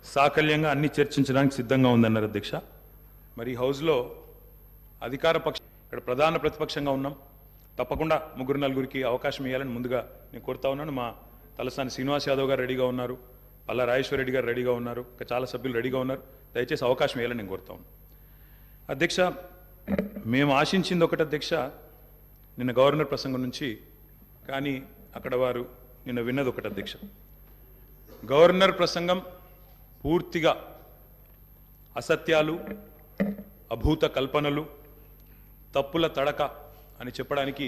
సాకల్యంగా అన్ని చర్చించడానికి సిద్ధంగా ఉందన్నారు అధ్యక్ష. మరి హౌస్లో అధికార పక్షం ఇక్కడ ప్రధాన ప్రతిపక్షంగా ఉన్నాం. తప్పకుండా ముగ్గురు నలుగురికి అవకాశం ఇవ్వాలని ముందుగా నేను కోరుతా ఉన్నాను. మా తలసాని శ్రీనివాస్ యాదవ్ గారు రెడీగా ఉన్నారు, పల్లా రాజేశ్వర రెడ్డి గారు రెడీగా ఉన్నారు, ఇంకా చాలా సభ్యులు రెడీగా ఉన్నారు. దయచేసి అవకాశం ఇవ్వాలని నేను కోరుతా ఉన్నాను. అధ్యక్ష, మేము ఆశించింది ఒకటి అధ్యక్ష, నిన్న గవర్నర్ ప్రసంగం నుంచి, కానీ అక్కడ వారు నిన్న విన్నది ఒకటి అధ్యక్ష. గవర్నర్ ప్రసంగం పూర్తిగా అసత్యాలు, అభూత కల్పనలు, తప్పుల తడక అని చెప్పడానికి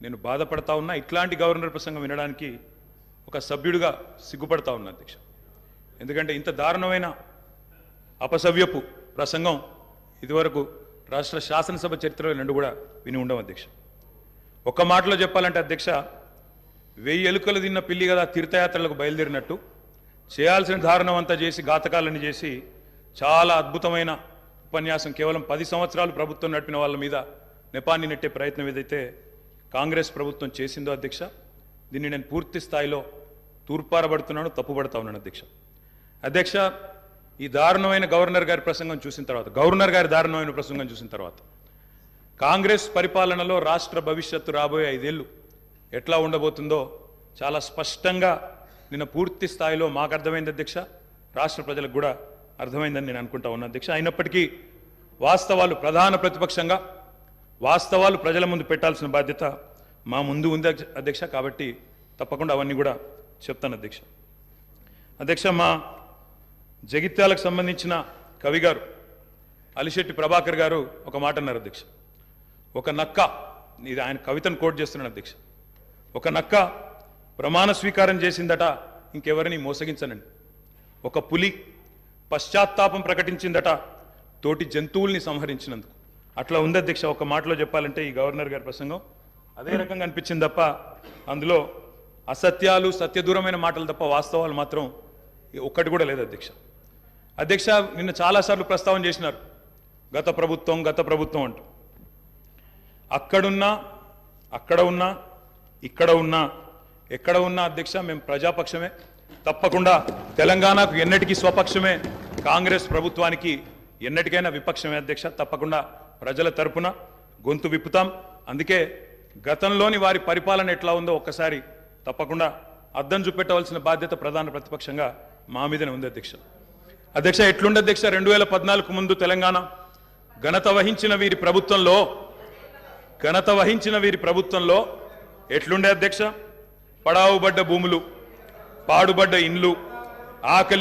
నేను బాధపడతా ఉన్నా. ఇట్లాంటి గవర్నర్ ప్రసంగం వినడానికి ఒక సభ్యుడిగా సిగ్గుపడతా ఉన్నా అధ్యక్ష. ఎందుకంటే ఇంత దారుణమైన అపసవ్యపు ప్రసంగం ఇదివరకు రాష్ట్ర శాసనసభ చరిత్రలో రెండు కూడా విని ఉండవు అధ్యక్ష. ఒక్క మాటలో చెప్పాలంటే అధ్యక్ష, 1000 ఎలుకలు తిన్న పిల్లి కదా తీర్థయాత్రలకు బయలుదేరినట్టు చేయాల్సిన దారుణం అంతా చేసి, ఘాతకాలని చేసి, చాలా అద్భుతమైన ఉపన్యాసం కేవలం 10 సంవత్సరాలు ప్రభుత్వం నడిపిన వాళ్ళ మీద నెపాన్ని నెట్టే ప్రయత్నం ఏదైతే కాంగ్రెస్ ప్రభుత్వం చేసిందో అధ్యక్ష, దీన్ని నేను పూర్తి స్థాయిలో తూర్పారబడుతున్నాను, తప్పుపడతా ఉన్నాను అధ్యక్ష. అధ్యక్ష, ఈ దారుణమైన గవర్నర్ గారి ప్రసంగం చూసిన తర్వాత, గవర్నర్ గారి దారుణమైన ప్రసంగం చూసిన తర్వాత కాంగ్రెస్ పరిపాలనలో రాష్ట్ర భవిష్యత్తు రాబోయే 5 ఏళ్ళు ఎట్లా ఉండబోతుందో చాలా స్పష్టంగా నిన్న పూర్తి స్థాయిలో మాకు అర్థమైంది అధ్యక్ష, రాష్ట్ర ప్రజలకు కూడా అర్థమైందని నేను అనుకుంటా ఉన్నా అధ్యక్ష. అయినప్పటికీ వాస్తవాలు, ప్రధాన ప్రతిపక్షంగా వాస్తవాలు ప్రజల ముందు పెట్టాల్సిన బాధ్యత మా ముందు ఉంది అధ్యక్ష. కాబట్టి తప్పకుండా అవన్నీ కూడా చెప్తాను అధ్యక్ష. అధ్యక్ష, మా జగిత్యాలకు సంబంధించిన కవి గారు అలిశెట్టి ప్రభాకర్ గారు ఒక మాట అన్నారు అధ్యక్ష. ఒక నక్క, ఇది ఆయన కవితను కోట్ చేస్తున్నాను అధ్యక్ష, ఒక నక్క ప్రమాణ స్వీకారం చేసిందట ఇంకెవరిని మోసగించనండి. ఒక పులి పశ్చాత్తాపం ప్రకటించిందట తోటి జంతువుల్ని సంహరించినందుకు. అట్లా ఉంది అధ్యక్ష. ఒక మాటలో చెప్పాలంటే ఈ గవర్నర్ గారి ప్రసంగం అదే రకంగా అనిపించింది తప్ప అందులో అసత్యాలు, సత్యదూరమైన మాటలు తప్ప వాస్తవాలు మాత్రం ఒక్కటి కూడా లేదు అధ్యక్ష. అధ్యక్ష, నిన్న చాలాసార్లు ప్రస్తావన చేసినారు గత ప్రభుత్వం అంటూ. అక్కడున్నా, అక్కడ ఉన్నా, ఇక్కడ ఉన్నా, ఎక్కడ ఉన్నా అధ్యక్ష మేము ప్రజాపక్షమే. తప్పకుండా తెలంగాణకు ఎన్నటికీ స్వపక్షమే, కాంగ్రెస్ ప్రభుత్వానికి ఎన్నటికైనా విపక్షమే అధ్యక్ష. తప్పకుండా ప్రజల తరపున గొంతు విప్పుతాం. అందుకే గతంలోని వారి పరిపాలన ఎట్లా ఉందో ఒక్కసారి తప్పకుండా అద్దం చూపెట్టవలసిన బాధ్యత ప్రధాన ప్రతిపక్షంగా మా మీదనే ఉంది అధ్యక్ష. అధ్యక్ష, ఎట్లుండే అధ్యక్ష 2014 ముందు తెలంగాణ ఘనత వహించిన వీరి ప్రభుత్వంలో ఎట్లుండే అధ్యక్ష? పడావుబడ్డ భూములు, పాడుబడ్డ ఇండ్లు, ఆకలి